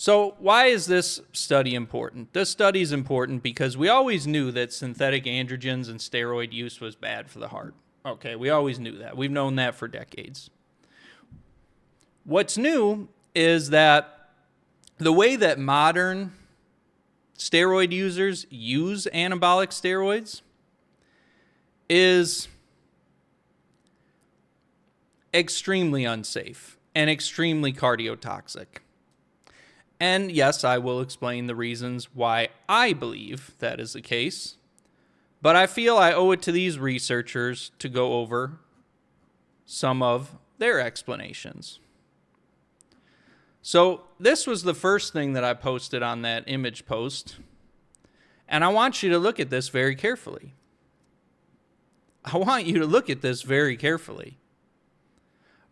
So why is this study important? This study is important because we always knew that synthetic androgens and steroid use was bad for the heart. Okay, we always knew that. We've known that for decades. What's new is that the way that modern steroid users use anabolic steroids is extremely unsafe and extremely cardiotoxic. And yes, I will explain the reasons why I believe that is the case, but I feel I owe it to these researchers to go over some of their explanations. So this was the first thing that I posted on that image post, and I want you to look at this very carefully. I want you to look at this very carefully.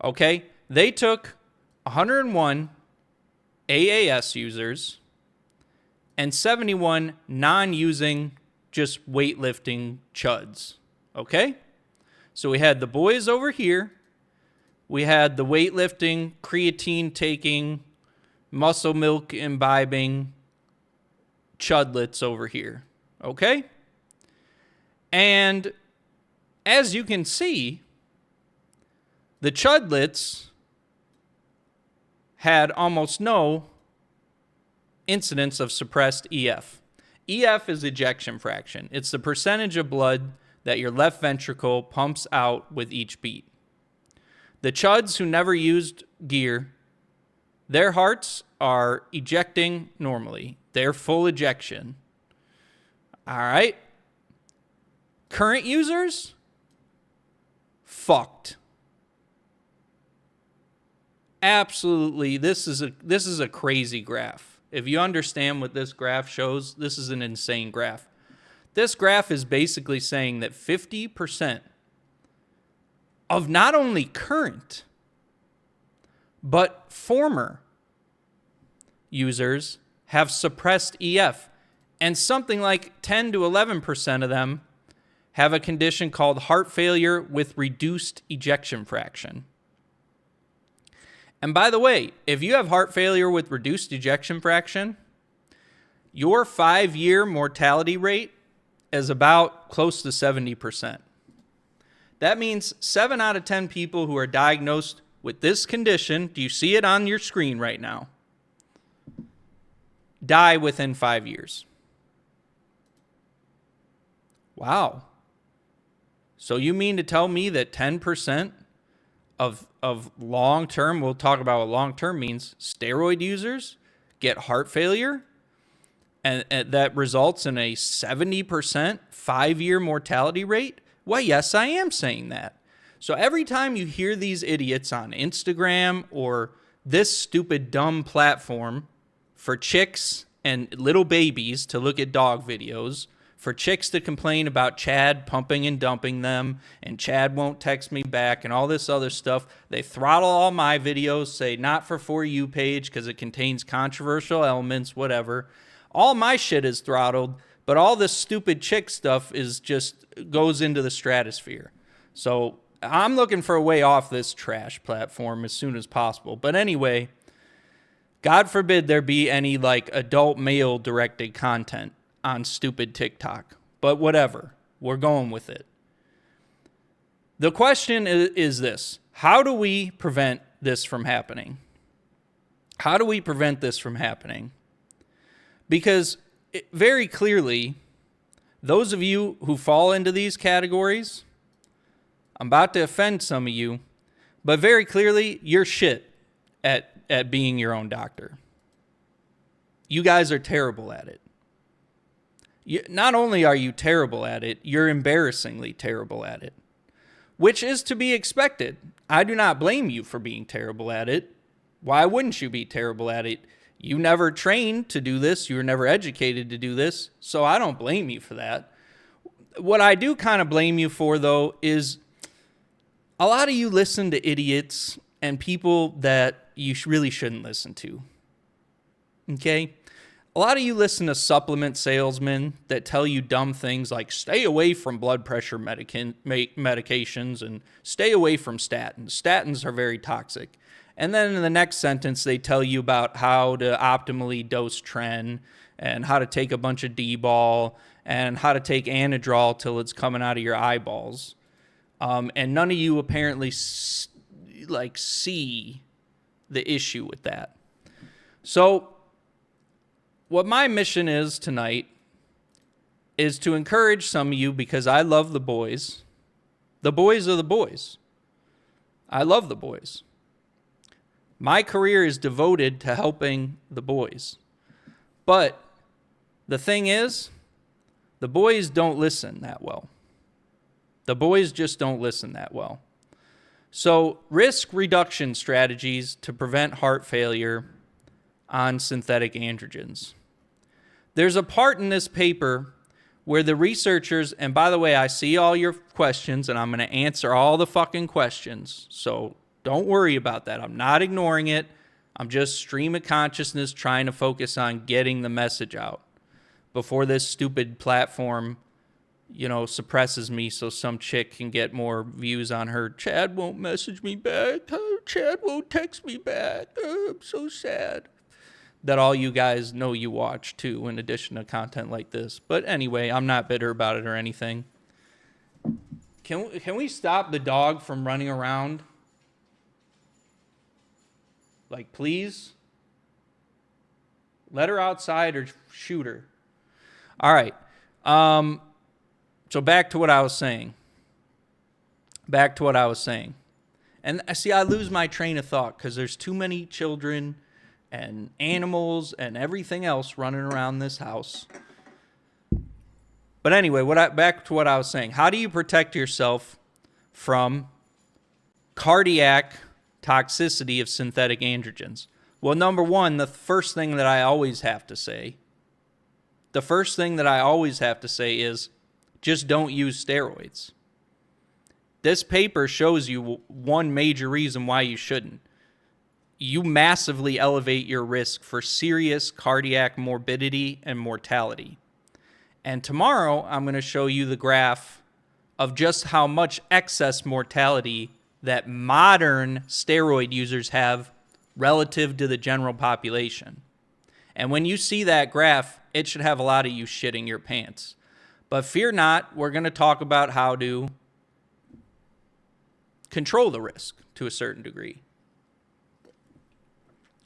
Okay, they took 101 AAS users and 71 non-using, just weightlifting chuds. Okay? So we had the boys over here. We had the weightlifting, creatine taking, muscle milk imbibing chudlets over here. Okay? And as you can see, the chudlets had almost no incidence of suppressed EF. EF is ejection fraction. It's the percentage of blood that your left ventricle pumps out with each beat. The chuds who never used gear, their hearts are ejecting normally. They're full ejection. All right? Current users, fucked. Absolutely, this is a crazy graph. If you understand what this graph shows, this is an insane graph. This graph is basically saying that 50% of not only current, but former users have suppressed EF. And something like 10 to 11% of them have a condition called heart failure with reduced ejection fraction. And by the way, if you have heart failure with reduced ejection fraction, your 5-year mortality rate is about close to 70%. That means 7 out of 10 people who are diagnosed with this condition, do you see it on your screen right now, die within 5 years. Wow. So you mean to tell me that 10% of long-term, we'll talk about what long-term means, steroid users get heart failure, and that results in a 70% 5-year mortality rate? Why, yes, I am saying that. So every time you hear these idiots on Instagram or this stupid dumb platform for chicks and little babies to look at dog videos, for chicks to complain about Chad pumping and dumping them, and Chad won't text me back, and all this other stuff. They throttle all my videos, say not for For You page because it contains controversial elements, whatever. All my shit is throttled, but all this stupid chick stuff is just goes into the stratosphere. So I'm looking for a way off this trash platform as soon as possible. But anyway, God forbid there be any like adult male directed content on stupid TikTok, but whatever, we're going with it. The question is this: how do we prevent this from happening? How do we prevent this from happening? Because very clearly, those of you who fall into these categories, I'm about to offend some of you, but very clearly, you're shit at being your own doctor. You guys are terrible at it. Not only are you terrible at it, you're embarrassingly terrible at it, which is to be expected. I do not blame you for being terrible at it. Why wouldn't you be terrible at it? You never trained to do this. You were never educated to do this, so I don't blame you for that. What I do kind of blame you for, though, is a lot of you listen to idiots and people that you really shouldn't listen to, okay? A lot of you listen to supplement salesmen that tell you dumb things like stay away from blood pressure medications and stay away from statins. Statins are very toxic. And then in the next sentence, they tell you about how to optimally dose tren and how to take a bunch of D-ball and how to take Anadrol till it's coming out of your eyeballs. And none of you apparently see the issue with that. So what my mission is tonight is to encourage some of you, because I love the boys. The boys are the boys. I love the boys. My career is devoted to helping the boys. But the thing is, the boys don't listen that well. The boys just don't listen that well. So, risk reduction strategies to prevent heart failure on synthetic androgens. There's a part in this paper where the researchers, and by the way, I see all your questions and I'm going to answer all the fucking questions. So don't worry about that. I'm not ignoring it. I'm just stream of consciousness trying to focus on getting the message out before this stupid platform, suppresses me so some chick can get more views on her. Chad won't message me back. Chad won't text me back. I'm so sad. That all you guys know you watch too, in addition to content like this. But anyway, I'm not bitter about it or anything. Can we stop the dog from running around? Like, please? Let her outside or shoot her. All right. So back to what I was saying. And see, I lose my train of thought because there's too many children and animals and everything else running around this house. But anyway, back to what I was saying. How do you protect yourself from cardiac toxicity of synthetic androgens? Well, number one, the first thing that I always have to say is just don't use steroids. This paper shows you one major reason why you shouldn't. You massively elevate your risk for serious cardiac morbidity and mortality. And tomorrow, I'm going to show you the graph of just how much excess mortality that modern steroid users have relative to the general population. And when you see that graph, it should have a lot of you shitting your pants. But fear not, we're going to talk about how to control the risk to a certain degree.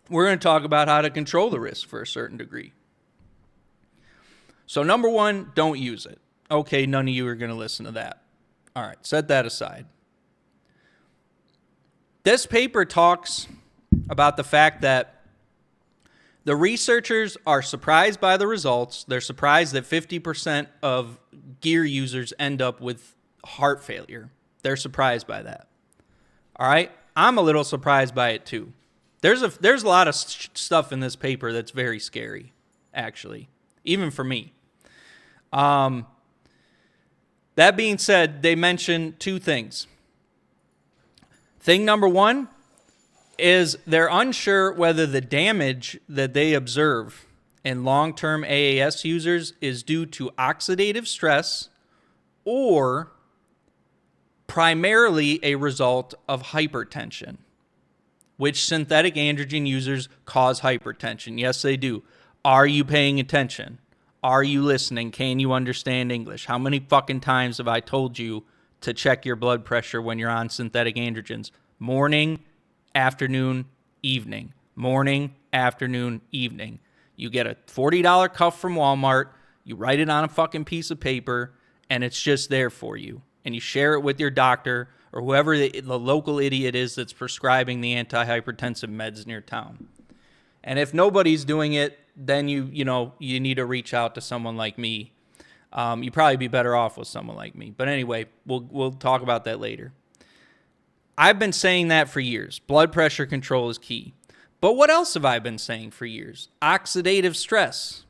We're going to talk about how to control the risk for a certain degree. So number one, don't use it. Okay, none of you are going to listen to that. All right, set that aside. This paper talks about the fact that the researchers are surprised by the results. They're surprised that 50% of gear users end up with heart failure. They're surprised by that. All right, I'm a little surprised by it too. There's a lot of stuff in this paper that's very scary, actually, even for me. That being said, they mention two things. Thing number one is they're unsure whether the damage that they observe in long-term AAS users is due to oxidative stress or primarily a result of hypertension. Which synthetic androgen users cause hypertension? Yes, they do. Are you paying attention? Are you listening? Can you understand English? How many fucking times have I told you to check your blood pressure when you're on synthetic androgens? Morning, afternoon, evening. Morning, afternoon, evening. You get a $40 cuff from Walmart, you write it on a fucking piece of paper, and it's just there for you. And you share it with your doctor or whoever the local idiot is that's prescribing the antihypertensive meds in your town. And if nobody's doing it, then you need to reach out to someone like me. You'd probably be better off with someone like me. But anyway, we'll talk about that later. I've been saying that for years. Blood pressure control is key. But what else have I been saying for years? Oxidative stress.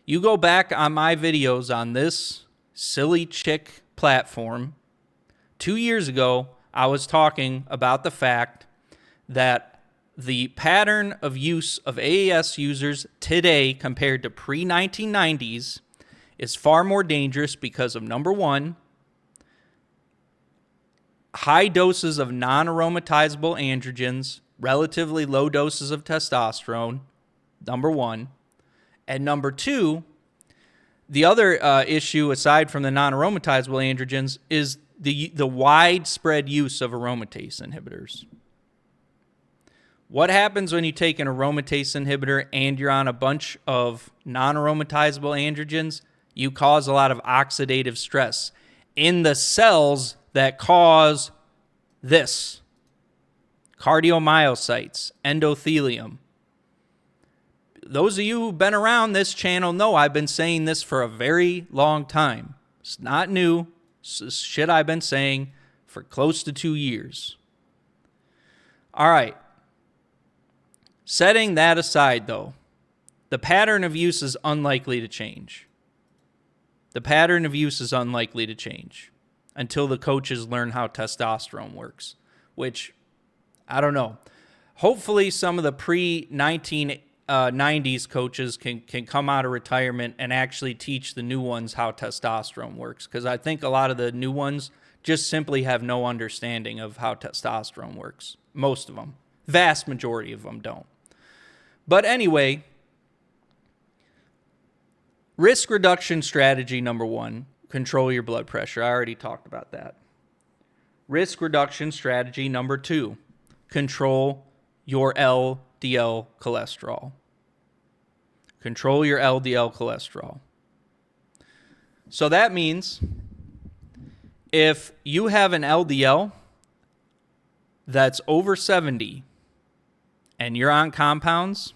You go back on my videos on this silly chick platform. 2 years ago, I was talking about the fact that the pattern of use of AAS users today compared to pre-1990s is far more dangerous because of, number one, high doses of non-aromatizable androgens relatively low doses of testosterone, number one. And number two, the other issue, aside from the non-aromatizable androgens, is the widespread use of aromatase inhibitors. What happens when you take an aromatase inhibitor and you're on a bunch of non-aromatizable androgens? You cause a lot of oxidative stress in the cells that cause this: cardiomyocytes, endothelium. Those of you who've been around this channel know I've been saying this for a very long time. It's not new. It's shit I've been saying for close to 2 years. All right. Setting that aside, though, the pattern of use is unlikely to change. The pattern of use is unlikely to change until the coaches learn how testosterone works, which, I don't know. Hopefully some of the pre-1990s coaches can come out of retirement and actually teach the new ones how testosterone works, because I think a lot of the new ones just simply have no understanding of how testosterone works. Most of them. Vast majority of them don't. But anyway, risk reduction strategy number one, control your blood pressure. I already talked about that. Risk reduction strategy number two, control your LDL cholesterol. Control your LDL cholesterol. So that means if you have an LDL that's over 70 and you're on compounds,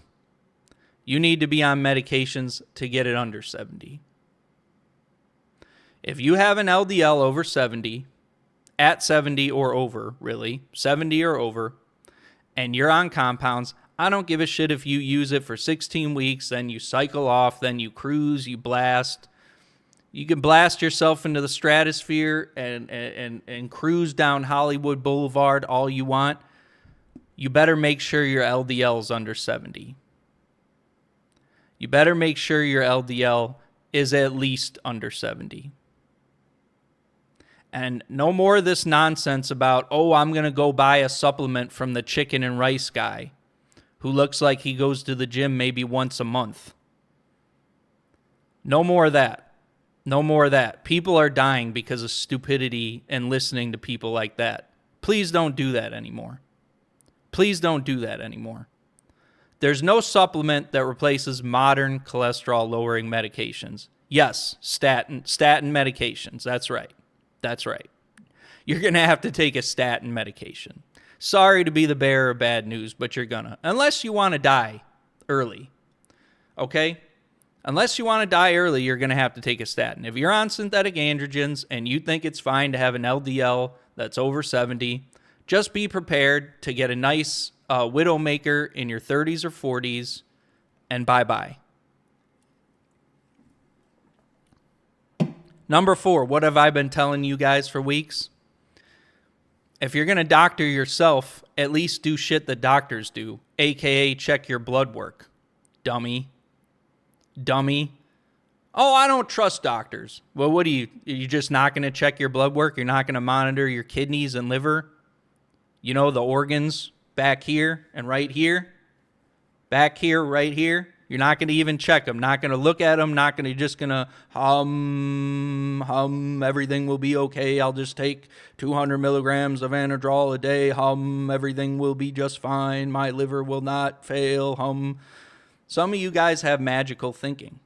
you need to be on medications to get it under 70. If you have an LDL over 70, at 70 or over, really, 70 or over, and you're on compounds, I don't give a shit if you use it for 16 weeks, then you cycle off, then you cruise, you blast. You can blast yourself into the stratosphere and cruise down Hollywood Boulevard all you want. You better make sure your LDL is under 70. You better make sure your LDL is at least under 70. And no more of this nonsense about, oh, I'm going to go buy a supplement from the chicken and rice guy who looks like he goes to the gym maybe once a month. No more of that. No more of that. People are dying because of stupidity and listening to people like that. Please don't do that anymore. Please don't do that anymore. There's no supplement that replaces modern cholesterol-lowering medications. Yes, statin medications. That's right. That's right. You're going to have to take a statin medication. Sorry to be the bearer of bad news, but you're going to. Unless you want to die early. Okay? Unless you want to die early, you're going to have to take a statin. If you're on synthetic androgens and you think it's fine to have an LDL that's over 70, just be prepared to get a nice widowmaker in your 30s or 40s, and bye-bye. Number 4, what have I been telling you guys for weeks? If you're going to doctor yourself, at least do shit that doctors do, a.k.a. check your blood work. Dummy. Oh, I don't trust doctors. Well, what are you just not going to check your blood work? You're not going to monitor your kidneys and liver? You know, the organs back here and right here? Back here, right here? You're not going to even check them. Not going to look at them. Not going to just going to hum, everything will be okay. I'll just take 200 milligrams of Anadrol a day. Everything will be just fine. My liver will not fail. Some of you guys have magical thinking.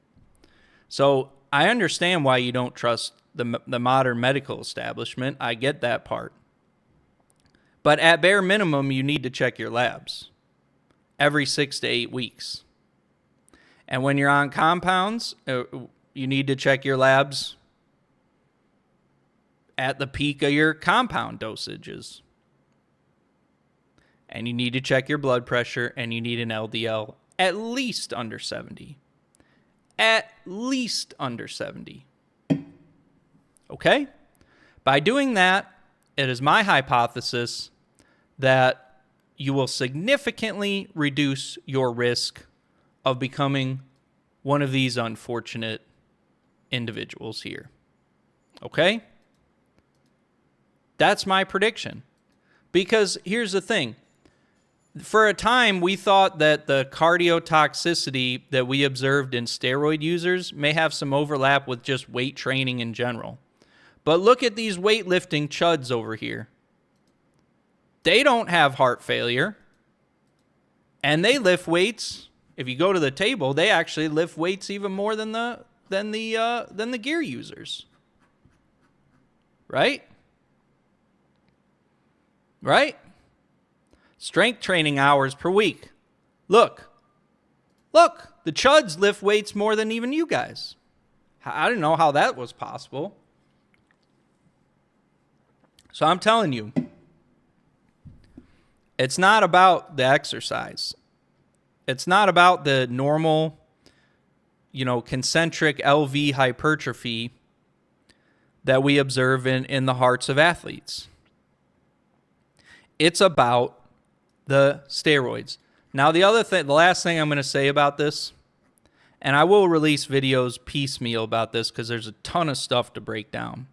So I understand why you don't trust the modern medical establishment. I get that part. But at bare minimum, you need to check your labs every 6 to 8 weeks. And when you're on compounds, you need to check your labs at the peak of your compound dosages. And you need to check your blood pressure, and you need an LDL at least under 70. At least under 70. Okay? By doing that, it is my hypothesis that you will significantly reduce your risk of becoming one of these unfortunate individuals here. Okay? That's my prediction. Because here's the thing. For a time, we thought that the cardiotoxicity that we observed in steroid users may have some overlap with just weight training in general. But look at these weightlifting chuds over here. They don't have heart failure, and they lift weights. If you go to the table, they actually lift weights even more than the gear users. Right? Right? Strength training hours per week. Look, the chuds lift weights more than even you guys. I didn't know how that was possible. So I'm telling you, it's not about the exercise. It's not about the normal, concentric LV hypertrophy that we observe in the hearts of athletes. It's about the steroids. Now, the last thing I'm going to say about this, and I will release videos piecemeal about this because there's a ton of stuff to break down.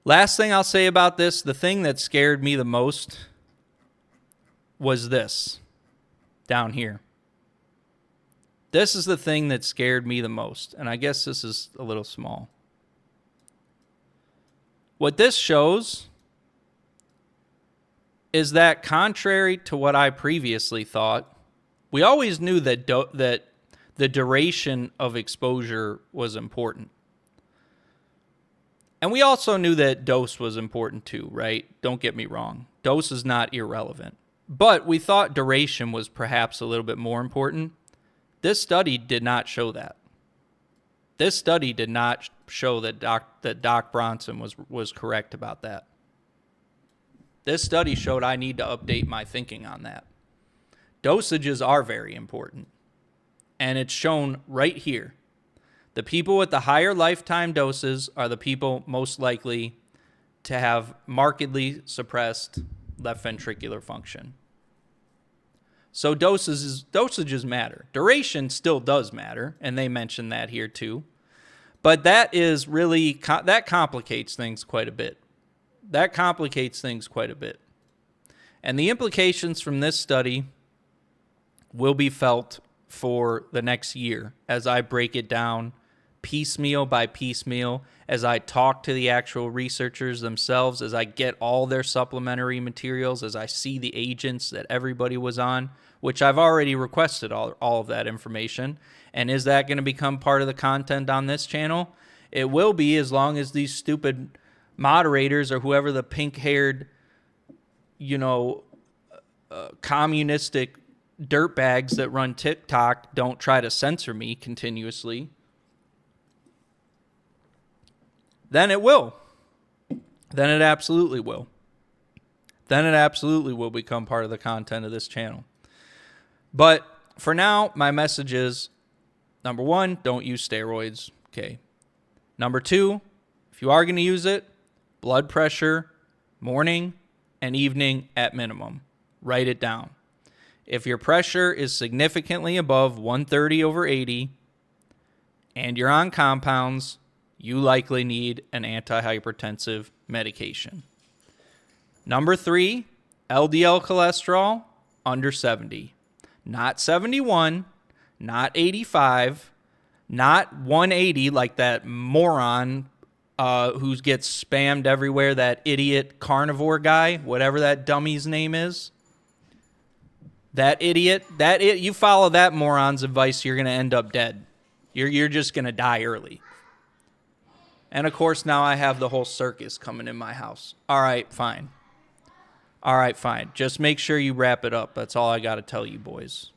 Last thing I'll say about this, the thing that scared me the most was this down here. This is the thing that scared me the most, and I guess this is a little small. What this shows is that, contrary to what I previously thought, we always knew that that the duration of exposure was important. And we also knew that dose was important too, right? Don't get me wrong. Dose is not irrelevant. But we thought duration was perhaps a little bit more important. This study did not show that. This study did not show that Doc Bronson was correct about that. This study showed I need to update my thinking on that. Dosages are very important. And it's shown right here. The people with the higher lifetime doses are the people most likely to have markedly suppressed left ventricular function. So dosages matter. Duration still does matter, and they mention that here too. But that is really, that complicates things quite a bit. And the implications from this study will be felt for the next year as I break it down piecemeal by piecemeal, as I talk to the actual researchers themselves, as I get all their supplementary materials, as I see the agents that everybody was on, which I've already requested all of that information. And is that going to become part of the content on this channel? It will be, as long as these stupid moderators or whoever the pink-haired, communistic dirtbags that run TikTok don't try to censor me continuously. Then it will. Then it absolutely will. Then it absolutely will become part of the content of this channel. But for now, my message is, number one, don't use steroids. Okay. Number two, if you are going to use it, blood pressure, morning and evening at minimum. Write it down. If your pressure is significantly above 130/80 and you're on compounds, you likely need an antihypertensive medication. Number three, LDL cholesterol under 70. Not 71, not 85, not 180 like that moron who gets spammed everywhere, that idiot carnivore guy, whatever that dummy's name is. That idiot, you follow that moron's advice, you're going to end up dead. You're just going to die early. And of course, now I have the whole circus coming in my house. All right, fine. Just make sure you wrap it up. That's all I got to tell you, boys.